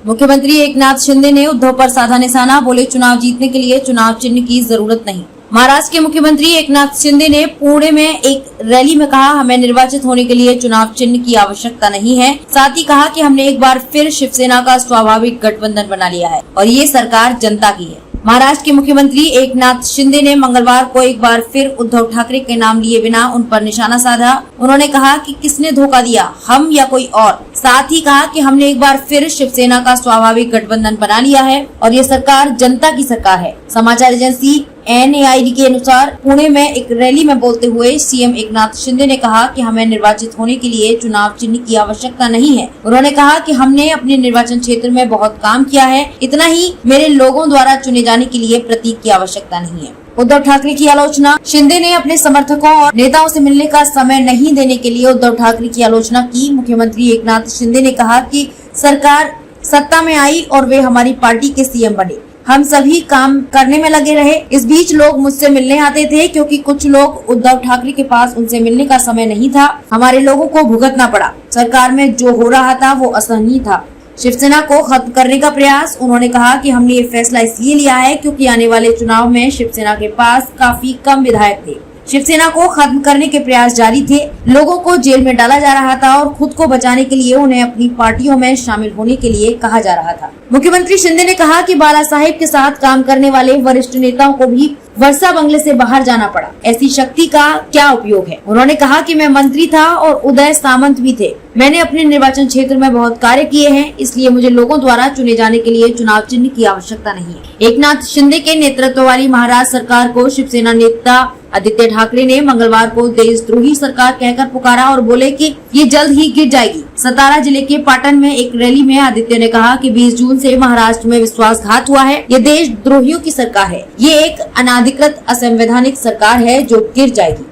मुख्यमंत्री एकनाथ शिंदे ने उद्धव पर साधा निशाना, बोले चुनाव जीतने के लिए चुनाव चिन्ह की जरूरत नहीं। महाराष्ट्र के मुख्यमंत्री एकनाथ शिंदे ने पुणे में एक रैली में कहा, हमें निर्वाचित होने के लिए चुनाव चिन्ह की आवश्यकता नहीं है। साथ ही कहा कि हमने एक बार फिर शिवसेना का स्वाभाविक गठबंधन बना लिया है और ये सरकार जनता की है। महाराष्ट्र के मुख्यमंत्री एकनाथ शिंदे ने मंगलवार को एक बार फिर उद्धव ठाकरे के नाम लिए बिना उन पर निशाना साधा। उन्होंने कहा कि किसने धोखा दिया, हम या कोई और। साथ ही कहा कि हमने एक बार फिर शिवसेना का स्वाभाविक गठबंधन बना लिया है और ये सरकार जनता की सरकार है। समाचार एजेंसी NAID के अनुसार पुणे में एक रैली में बोलते हुए सीएम एकनाथ शिंदे ने कहा कि हमें निर्वाचित होने के लिए चुनाव चिन्ह की आवश्यकता नहीं है। उन्होंने कहा कि हमने अपने निर्वाचन क्षेत्र में बहुत काम किया है, इतना ही मेरे लोगों द्वारा चुने जाने के लिए प्रतीक की आवश्यकता नहीं है। उद्धव ठाकरे की आलोचना। शिंदे ने अपने समर्थकों और नेताओं से मिलने का समय नहीं देने के लिए उद्धव ठाकरे की आलोचना की। मुख्यमंत्री एकनाथ शिंदे ने कहा कि सरकार सत्ता में आई और वे हमारी पार्टी के सीएम बने, हम सभी काम करने में लगे रहे। इस बीच लोग मुझसे मिलने आते थे क्योंकि कुछ लोग उद्धव ठाकरे के पास उनसे मिलने का समय नहीं था। हमारे लोगों को भुगतना पड़ा। सरकार में जो हो रहा था वो असहनीय था। शिवसेना को खत्म करने का प्रयास। उन्होंने कहा कि हमने ये फैसला इसलिए लिया है क्योंकि आने वाले चुनाव में शिवसेना के पास काफी कम विधायक थे। शिवसेना को खत्म करने के प्रयास जारी थे। लोगों को जेल में डाला जा रहा था और खुद को बचाने के लिए उन्हें अपनी पार्टियों में शामिल होने के लिए कहा जा रहा था। मुख्यमंत्री शिंदे ने कहा कि बाला साहेब के साथ काम करने वाले वरिष्ठ नेताओं को भी वर्षा बंगले से बाहर जाना पड़ा। ऐसी शक्ति का क्या उपयोग है। उन्होंने कहा कि मैं मंत्री था और उदय सामंत भी थे। मैंने अपने निर्वाचन क्षेत्र में बहुत कार्य किए हैं, इसलिए मुझे लोगों द्वारा चुने जाने के लिए चुनाव चिन्ह की आवश्यकता नहीं है। एकनाथ शिंदे के नेतृत्व वाली महाराष्ट्र सरकार को शिवसेना नेता आदित्य ठाकरे ने मंगलवार को देशद्रोही सरकार कहकर पुकारा और बोले कि ये जल्द ही गिर जाएगी। सतारा जिले के पाटन में एक रैली में आदित्य ने कहा कि 20 जून से महाराष्ट्र में विश्वासघात हुआ है। ये देशद्रोहियों की सरकार है। ये एक अनाधिकृत असंवैधानिक सरकार है जो गिर जाएगी।